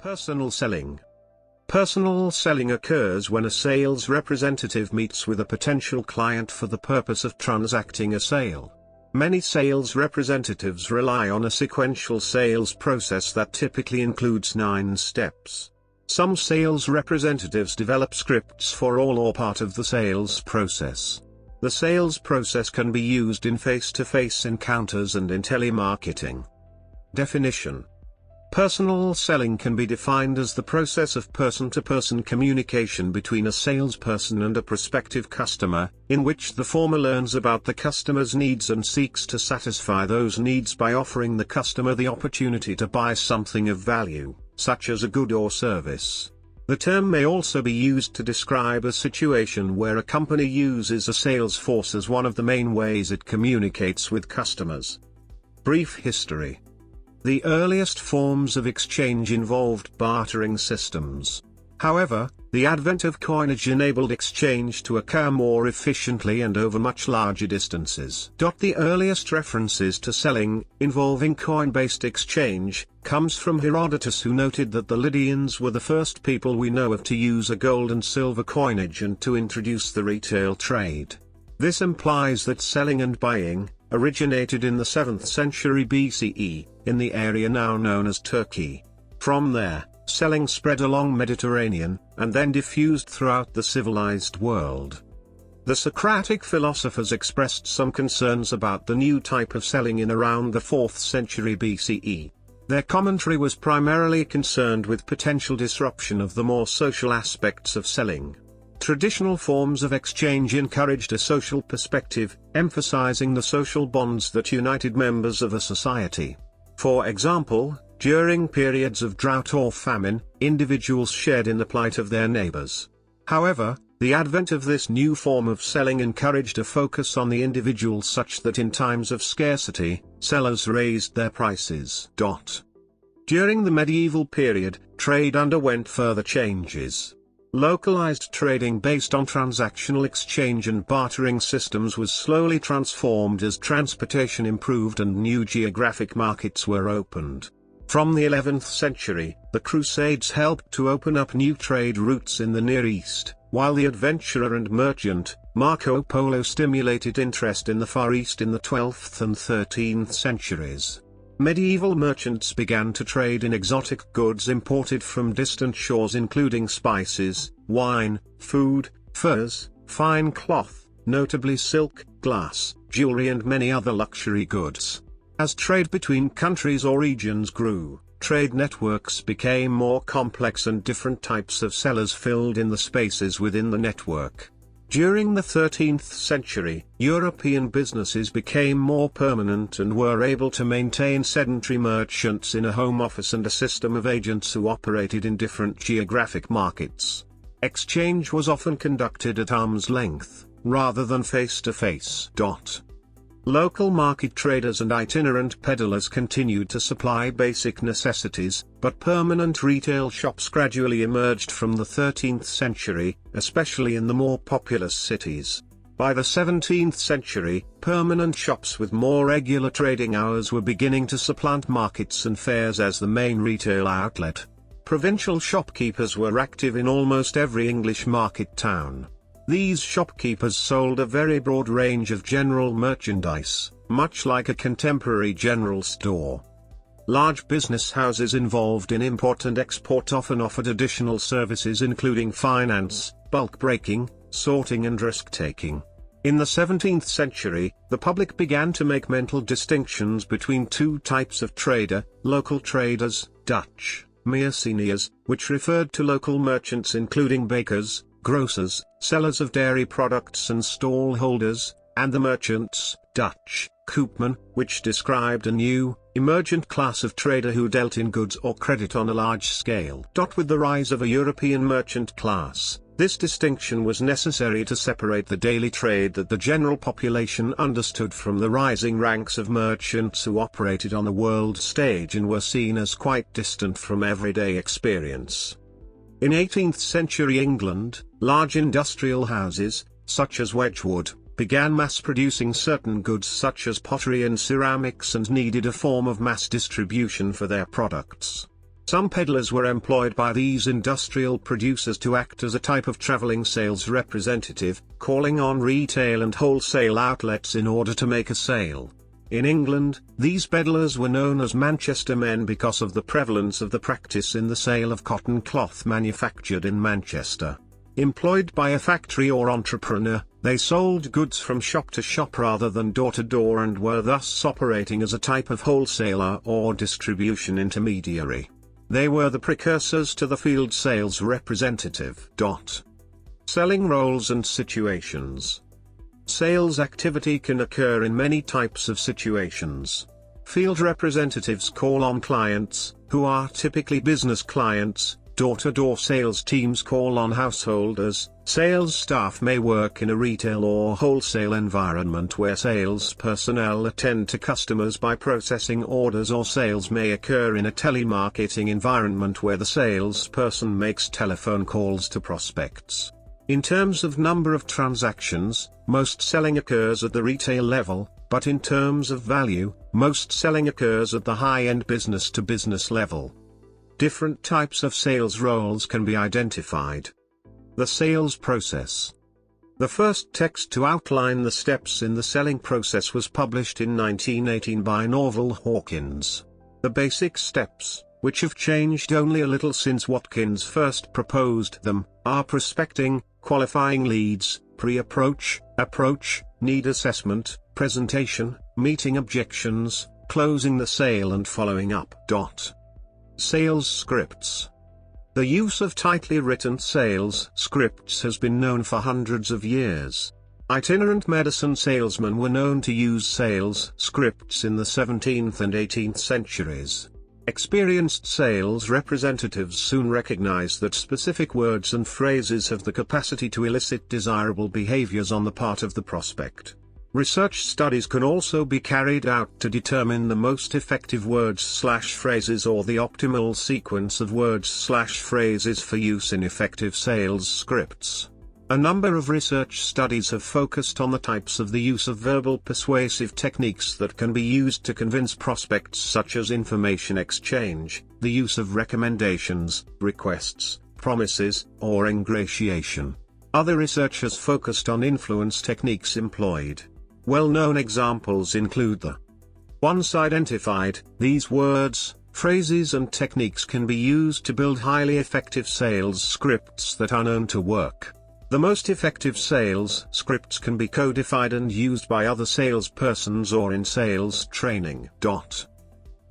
Personal selling. Personal selling occurs when a sales representative meets with a potential client for the purpose of transacting a sale. Many sales representatives rely on a sequential sales process that typically includes 9 steps. Some sales representatives develop scripts for all or part of the sales process. The sales process can be used in face-to-face encounters and in telemarketing. Definition. Personal selling can be defined as the process of person-to-person communication between a salesperson and a prospective customer, in which the former learns about the customer's needs and seeks to satisfy those needs by offering the customer the opportunity to buy something of value, such as a good or service. The term may also be used to describe a situation where a company uses a sales force as one of the main ways it communicates with customers. Brief history. The earliest forms of exchange involved bartering systems. However, the advent of coinage enabled exchange to occur more efficiently and over much larger distances. The earliest references to selling, involving coin-based exchange, comes from Herodotus, who noted that the Lydians were the first people we know of to use a gold and silver coinage and to introduce the retail trade. This implies that selling and buying originated in the 7th century BCE, in the area now known as Turkey. From there, selling spread along Mediterranean, and then diffused throughout the civilized world. The Socratic philosophers expressed some concerns about the new type of selling in around the 4th century BCE. Their commentary was primarily concerned with potential disruption of the more social aspects of selling. Traditional forms of exchange encouraged a social perspective, emphasizing the social bonds that united members of a society. For example, during periods of drought or famine, individuals shared in the plight of their neighbors. However, the advent of this new form of selling encouraged a focus on the individual such that in times of scarcity, sellers raised their prices. During the medieval period, trade underwent further changes. Localized trading based on transactional exchange and bartering systems was slowly transformed as transportation improved and new geographic markets were opened. From the 11th century, the Crusades helped to open up new trade routes in the Near East, while the adventurer and merchant, Marco Polo, stimulated interest in the Far East in the 12th and 13th centuries. Medieval merchants began to trade in exotic goods imported from distant shores, including spices, wine, food, furs, fine cloth, notably silk, glass, jewelry and many other luxury goods. As trade between countries or regions grew, trade networks became more complex and different types of sellers filled in the spaces within the network. During the 13th century, European businesses became more permanent and were able to maintain sedentary merchants in a home office and a system of agents who operated in different geographic markets. Exchange was often conducted at arm's length, rather than face-to-face. Local market traders and itinerant peddlers continued to supply basic necessities, but permanent retail shops gradually emerged from the 13th century, especially in the more populous cities. By the 17th century, permanent shops with more regular trading hours were beginning to supplant markets and fairs as the main retail outlet. Provincial shopkeepers were active in almost every English market town. These shopkeepers sold a very broad range of general merchandise, much like a contemporary general store. Large business houses involved in import and export often offered additional services including finance, bulk breaking, sorting and risk-taking. In the 17th century, the public began to make mental distinctions between two types of trader: local traders, Dutch, mercenaars, which referred to local merchants including bakers, grocers, sellers of dairy products and stall holders, and the merchants, Dutch, koopman, which described a new, emergent class of trader who dealt in goods or credit on a large scale. With the rise of a European merchant class, this distinction was necessary to separate the daily trade that the general population understood from the rising ranks of merchants who operated on the world stage and were seen as quite distant from everyday experience. In 18th century England, large industrial houses, such as Wedgwood, began mass-producing certain goods such as pottery and ceramics and needed a form of mass distribution for their products. Some peddlers were employed by these industrial producers to act as a type of traveling sales representative, calling on retail and wholesale outlets in order to make a sale. In England, these peddlers were known as Manchester men because of the prevalence of the practice in the sale of cotton cloth manufactured in Manchester. Employed by a factory or entrepreneur, they sold goods from shop to shop rather than door to door and were thus operating as a type of wholesaler or distribution intermediary. They were the precursors to the field sales representative. Selling roles and situations. Sales activity can occur in many types of situations. Field representatives call on clients, who are typically business clients. Door-to-door sales teams call on householders. Sales staff may work in a retail or wholesale environment where sales personnel attend to customers by processing orders, or sales may occur in a telemarketing environment where the salesperson makes telephone calls to prospects. In terms of number of transactions, most selling occurs at the retail level, but in terms of value, most selling occurs at the high-end business-to-business level. Different types of sales roles can be identified. The sales process. The first text to outline the steps in the selling process was published in 1918 by Norval Hawkins. The basic steps, which have changed only a little since Watkins first proposed them, are prospecting, qualifying leads, pre-approach, approach, need assessment, presentation, meeting objections, closing the sale and following up. Sales scripts. The use of tightly written sales scripts has been known for hundreds of years. Itinerant medicine salesmen were known to use sales scripts in the 17th and 18th centuries. Experienced sales representatives soon recognize that specific words and phrases have the capacity to elicit desirable behaviors on the part of the prospect. Research studies can also be carried out to determine the most effective words/phrases or the optimal sequence of words/phrases for use in effective sales scripts. A number of research studies have focused on the types of the use of verbal persuasive techniques that can be used to convince prospects, such as information exchange, the use of recommendations, requests, promises, or ingratiation. Other research has focused on influence techniques employed. Well-known examples include the once identified. These words, phrases and techniques can be used to build highly effective sales scripts that are known to work. The most effective sales scripts can be codified and used by other salespersons or in sales training.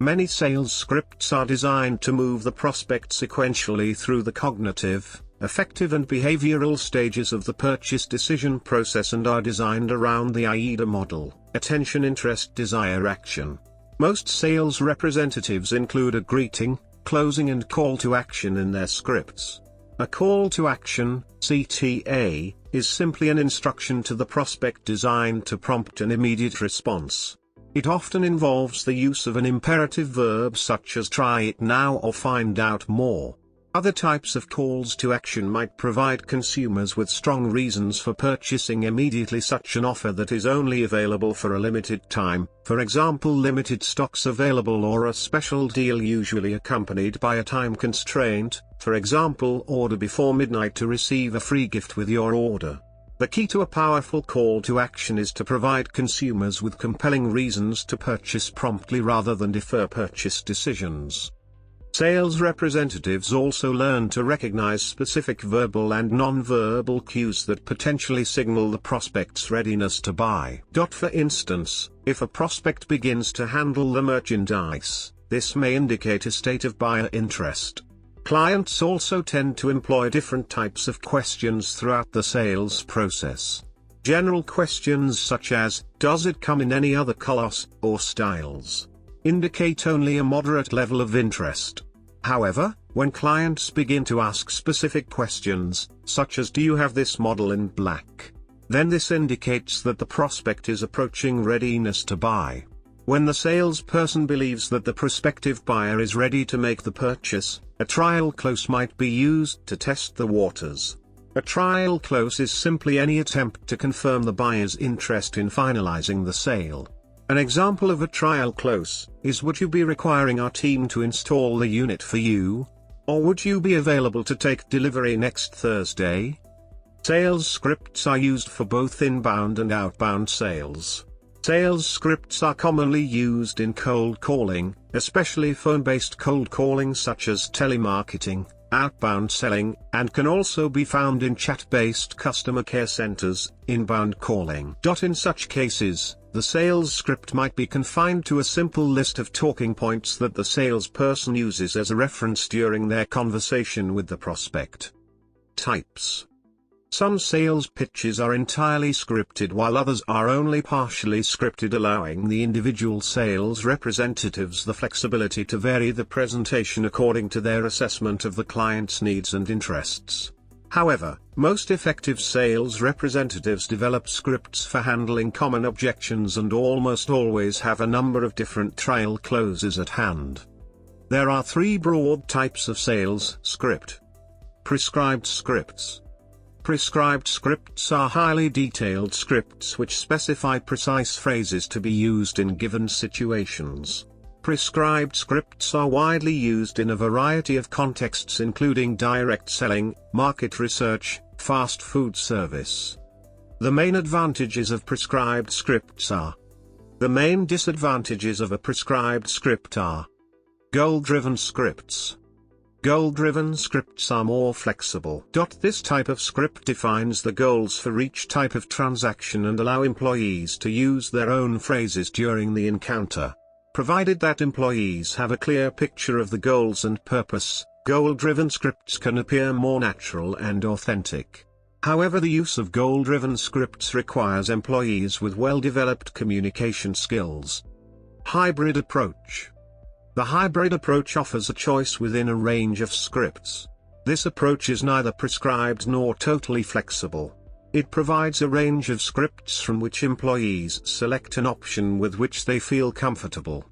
Many sales scripts are designed to move the prospect sequentially through the cognitive, affective and behavioral stages of the purchase decision process and are designed around the AIDA model: attention, interest, desire, action. Most sales representatives include a greeting, closing and call to action in their scripts. A call to action, CTA, is simply an instruction to the prospect designed to prompt an immediate response. It often involves the use of an imperative verb such as try it now or find out more. Other types of calls to action might provide consumers with strong reasons for purchasing immediately such an offer that is only available for a limited time, for example limited stocks available or a special deal usually accompanied by a time constraint, for example order before midnight to receive a free gift with your order. The key to a powerful call to action is to provide consumers with compelling reasons to purchase promptly rather than defer purchase decisions. Sales representatives also learn to recognize specific verbal and non-verbal cues that potentially signal the prospect's readiness to buy. For instance, if a prospect begins to handle the merchandise, this may indicate a state of buyer interest. Clients also tend to employ different types of questions throughout the sales process. General questions such as, "Does it come in any other colors or styles?" indicate only a moderate level of interest. However, when clients begin to ask specific questions, such as "Do you have this model in black?" then this indicates that the prospect is approaching readiness to buy. When the salesperson believes that the prospective buyer is ready to make the purchase, a trial close might be used to test the waters. A trial close is simply any attempt to confirm the buyer's interest in finalizing the sale. An example of a trial close is: would you be requiring our team to install the unit for you? Or would you be available to take delivery next Thursday? Sales scripts are used for both inbound and outbound sales. Sales scripts are commonly used in cold calling, especially phone-based cold calling such as telemarketing, outbound selling, and can also be found in chat-based customer care centers, inbound calling. In such cases, the sales script might be confined to a simple list of talking points that the salesperson uses as a reference during their conversation with the prospect. Types. Some sales pitches are entirely scripted while others are only partially scripted, allowing the individual sales representatives the flexibility to vary the presentation according to their assessment of the client's needs and interests. However, most effective sales representatives develop scripts for handling common objections and almost always have a number of different trial closes at hand. There are three broad types of sales script. Prescribed scripts. Prescribed scripts are highly detailed scripts which specify precise phrases to be used in given situations. Prescribed scripts are widely used in a variety of contexts including direct selling, market research, fast food service. The main advantages of prescribed scripts are. The main disadvantages of a prescribed script are. Goal-driven scripts. Goal-driven scripts are more flexible. This type of script defines the goals for each type of transaction and allow employees to use their own phrases during the encounter. Provided that employees have a clear picture of the goals and purpose, goal-driven scripts can appear more natural and authentic. However, the use of goal-driven scripts requires employees with well-developed communication skills. Hybrid approach. The hybrid approach offers a choice within a range of scripts. This approach is neither prescribed nor totally flexible. It provides a range of scripts from which employees select an option with which they feel comfortable.